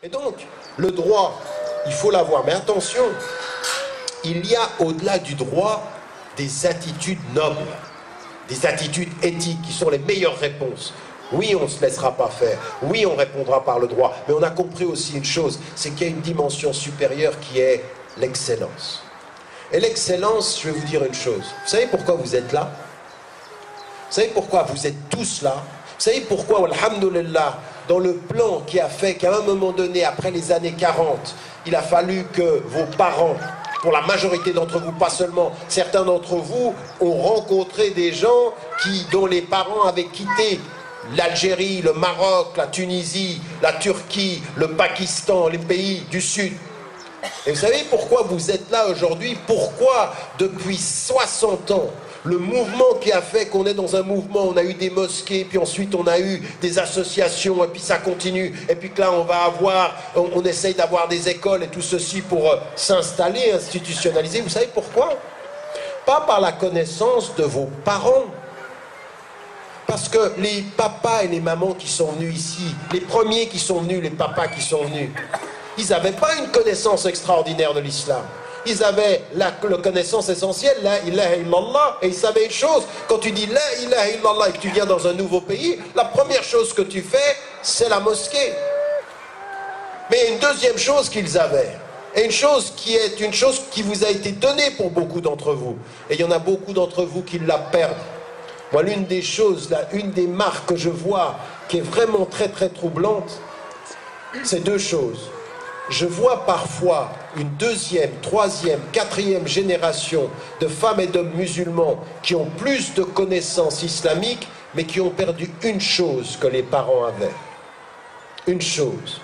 Et donc, le droit, il faut l'avoir. Mais attention, il y a au-delà du droit des attitudes nobles, des attitudes éthiques qui sont les meilleures réponses. Oui, on ne se laissera pas faire. Oui, on répondra par le droit. Mais on a compris aussi une chose, c'est qu'il y a une dimension supérieure qui est l'excellence. Et l'excellence, je vais vous dire une chose. Vous savez pourquoi vous êtes là? Vous savez pourquoi vous êtes tous là? Vous savez pourquoi, alhamdoulilah, dans le plan qui a fait qu'à un moment donné, après les années 40, il a fallu que vos parents, pour la majorité d'entre vous, pas seulement, certains d'entre vous ont rencontré des gens dont les parents avaient quitté l'Algérie, le Maroc, la Tunisie, la Turquie, le Pakistan, les pays du Sud. Et vous savez pourquoi vous êtes là aujourd'hui? Pourquoi depuis 60 ans, le mouvement qui a fait qu'on est dans un mouvement, on a eu des mosquées, puis ensuite on a eu des associations, et puis ça continue, et puis que là on essaye d'avoir des écoles et tout ceci pour s'installer, institutionnaliser. Vous savez pourquoi? Pas par la connaissance de vos parents. Parce que les papas et les mamans qui sont venus ici, les premiers qui sont venus, les papas qui sont venus, ils n'avaient pas une connaissance extraordinaire de l'islam. Ils avaient la connaissance essentielle, la ilaha illallah, et ils savaient une chose, quand tu dis la ilaha illallah et que tu viens dans un nouveau pays, la première chose que tu fais, c'est la mosquée. Mais il y a une deuxième chose qu'ils avaient, et une chose qui vous a été donnée pour beaucoup d'entre vous, et il y en a beaucoup d'entre vous qui la perdent. Moi, l'une des choses, une des marques que je vois qui est vraiment très très troublante, c'est deux choses. Je vois parfois une deuxième, troisième, quatrième génération de femmes et d'hommes musulmans qui ont plus de connaissances islamiques, mais qui ont perdu une chose que les parents avaient. Une chose,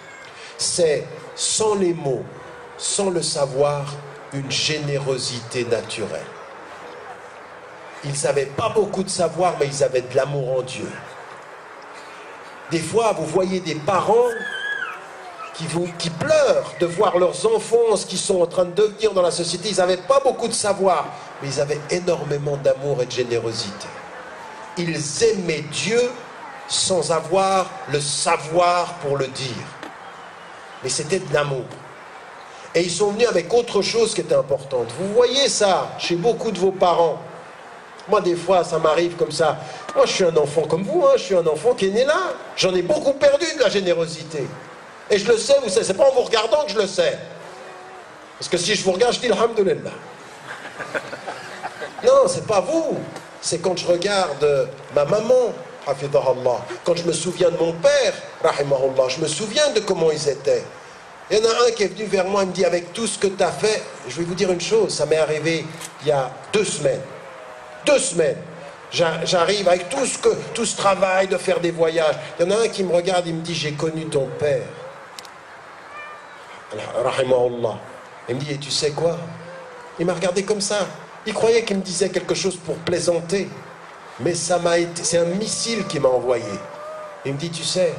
c'est sans les mots, sans le savoir, une générosité naturelle. Ils n'avaient pas beaucoup de savoir, mais ils avaient de l'amour en Dieu. Des fois, vous voyez des parents qui pleurent de voir leurs enfants, ce qu'ils sont en train de devenir dans la société. Ils n'avaient pas beaucoup de savoir, mais ils avaient énormément d'amour et de générosité. Ils aimaient Dieu sans avoir le savoir pour le dire. Mais c'était de l'amour. Et ils sont venus avec autre chose qui était importante. Vous voyez ça chez beaucoup de vos parents. Moi, des fois, ça m'arrive comme ça. Moi, je suis un enfant comme vous, hein. Je suis un enfant qui est né là. J'en ai beaucoup perdu de la générosité. Et je le sais, vous savez, c'est pas en vous regardant que je le sais. Parce que si je vous regarde, je dis alhamdoulilah. Non, c'est pas vous. C'est quand je regarde ma maman, hafidahullah. Quand je me souviens de mon père, rahimahullah, je me souviens de comment ils étaient. Il y en a un qui est venu vers moi et me dit, avec tout ce que tu as fait, je vais vous dire une chose, ça m'est arrivé il y a 2 semaines. 2 semaines. J'arrive avec tout ce travail de faire des voyages. Il y en a un qui me regarde, il me dit, j'ai connu ton père. Rahimahullah. Il me dit, et tu sais quoi? Il m'a regardé comme ça. Il croyait qu'il me disait quelque chose pour plaisanter. Mais c'est un missile qui m'a envoyé. Il me dit, tu sais,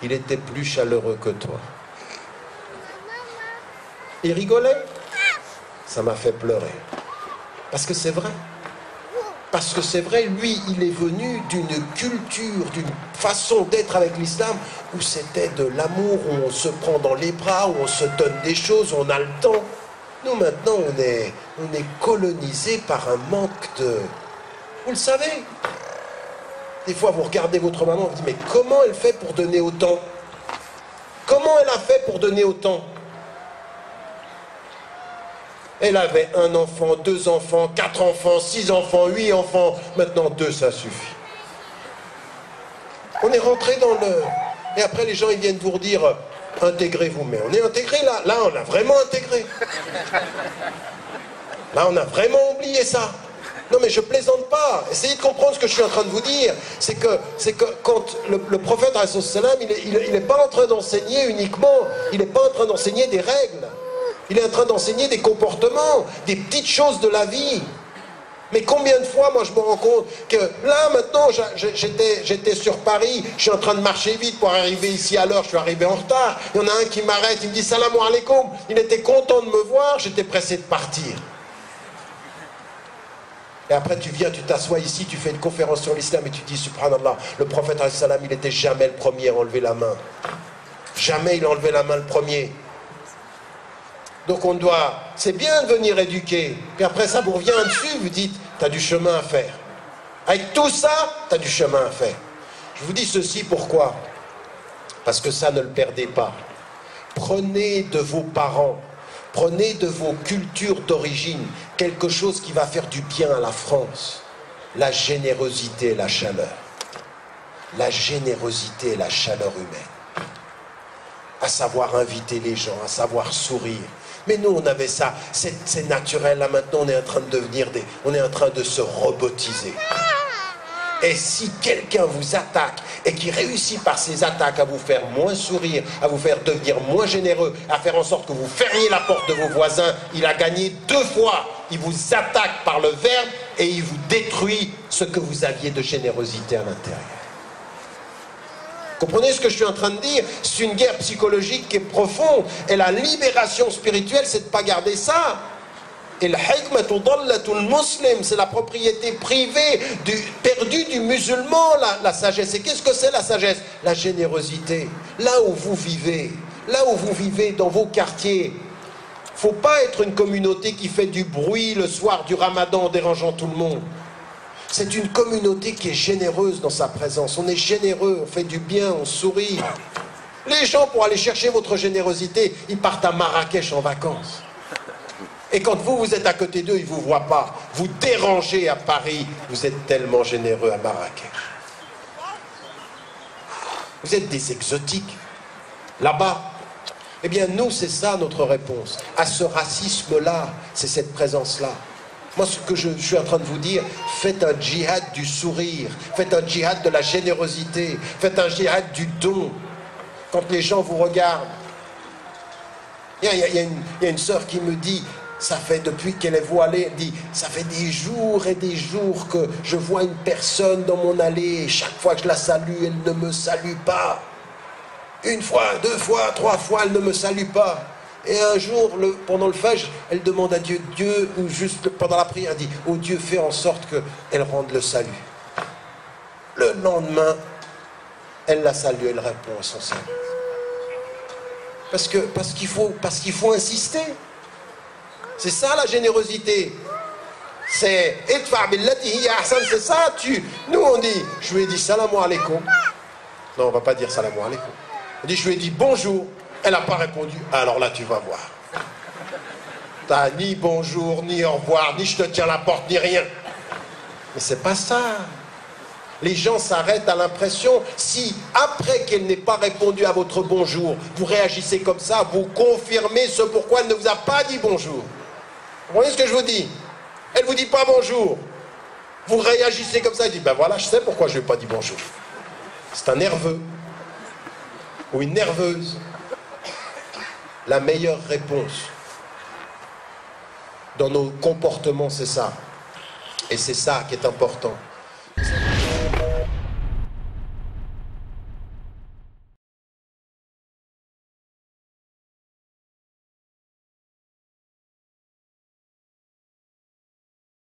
il était plus chaleureux que toi. Il rigolait. Ça m'a fait pleurer. Parce que c'est vrai. Parce que c'est vrai, lui, il est venu d'une culture, d'une façon d'être avec l'islam où c'était de l'amour, où on se prend dans les bras, où on se donne des choses, où on a le temps. Nous, maintenant, on est colonisé par un manque de... Vous le savez. Des fois, vous regardez votre maman, vous dites, mais comment elle fait pour donner autant? Comment elle a fait pour donner autant? Elle avait 1 enfant, 2 enfants, 4 enfants, 6 enfants, 8 enfants. Maintenant 2, ça suffit. On est rentré dans le... Et après les gens ils viennent vous dire, intégrez-vous. Mais on est intégré là. Là on a vraiment intégré. Là on a vraiment oublié ça. Non mais je plaisante pas. Essayez de comprendre ce que je suis en train de vous dire. C'est que quand le prophète, il n'est pas en train d'enseigner uniquement, il n'est pas en train d'enseigner des règles. Il est en train d'enseigner des comportements, des petites choses de la vie. Mais combien de fois, moi, je me rends compte que là, maintenant, j'étais sur Paris, je suis en train de marcher vite pour arriver ici à l'heure, je suis arrivé en retard. Il y en a un qui m'arrête, il me dit « Salam alaikum ». Il était content de me voir, j'étais pressé de partir. Et après, tu viens, tu t'assois ici, tu fais une conférence sur l'islam et tu dis « Subhanallah, le prophète, il n'était jamais le premier à enlever la main. » Jamais il enlevait la main le premier. Donc on doit, c'est bien de venir éduquer, puis après ça vous revient dessus, vous dites, tu as du chemin à faire. Avec tout ça, tu as du chemin à faire. Je vous dis ceci, pourquoi? Parce que ça, ne le perdez pas. Prenez de vos parents, prenez de vos cultures d'origine quelque chose qui va faire du bien à la France. La générosité et la chaleur. La générosité et la chaleur humaine. À savoir inviter les gens, à savoir sourire. Mais nous, on avait ça, c'est naturel. Là, maintenant, on est en train de devenir on est en train de se robotiser. Et si quelqu'un vous attaque et qui réussit par ses attaques à vous faire moins sourire, à vous faire devenir moins généreux, à faire en sorte que vous fermiez la porte de vos voisins, il a gagné 2 fois. Il vous attaque par le verbe et il vous détruit ce que vous aviez de générosité à l'intérieur. Comprenez ce que je suis en train de dire? C'est une guerre psychologique qui est profonde. Et la libération spirituelle, c'est de ne pas garder ça. Et le hikmatu dallatul muslim, c'est la propriété privée, perdue du musulman, la sagesse. Et qu'est-ce que c'est la sagesse? La générosité. Là où vous vivez dans vos quartiers, il ne faut pas être une communauté qui fait du bruit le soir du ramadan en dérangeant tout le monde. C'est une communauté qui est généreuse dans sa présence. On est généreux, on fait du bien, on sourit. Les gens, pour aller chercher votre générosité, ils partent à Marrakech en vacances. Et quand vous êtes à côté d'eux, ils ne vous voient pas. Vous dérangez à Paris, vous êtes tellement généreux à Marrakech. Vous êtes des exotiques. Là-bas, eh bien nous, c'est ça notre réponse. À ce racisme-là, c'est cette présence-là. Moi, ce que je suis en train de vous dire, faites un djihad du sourire, faites un djihad de la générosité, faites un djihad du don. Quand les gens vous regardent, il y a une sœur qui me dit, ça fait depuis qu'elle est voilée, elle dit, ça fait des jours et des jours que je vois une personne dans mon allée, et chaque fois que je la salue, elle ne me salue pas. 1 fois, 2 fois, 3 fois, elle ne me salue pas. Et un jour, pendant le Fajr, elle demande à Dieu, ou juste pendant la prière, elle dit, oh Dieu, fais en sorte qu'elle rende le salut. Le lendemain, elle la salue, elle répond à son salut. Parce qu'il faut insister. C'est ça la générosité. C'est c'est ça. Nous on dit, je lui ai dit salam alaikum. Non, on va pas dire salam alaikum. On dit, je lui ai dit bonjour. Elle n'a pas répondu. Alors là, tu vas voir. T'as ni bonjour, ni au revoir, ni je te tiens la porte, ni rien. Mais c'est pas ça. Les gens s'arrêtent à l'impression, si après qu'elle n'ait pas répondu à votre bonjour, vous réagissez comme ça, vous confirmez ce pourquoi elle ne vous a pas dit bonjour. Vous voyez ce que je vous dis? Elle ne vous dit pas bonjour. Vous réagissez comme ça, elle dit, ben voilà, je sais pourquoi je ne lui ai pas dit bonjour. C'est un nerveux. Ou une nerveuse. La meilleure réponse dans nos comportements, c'est ça. Et c'est ça qui est important.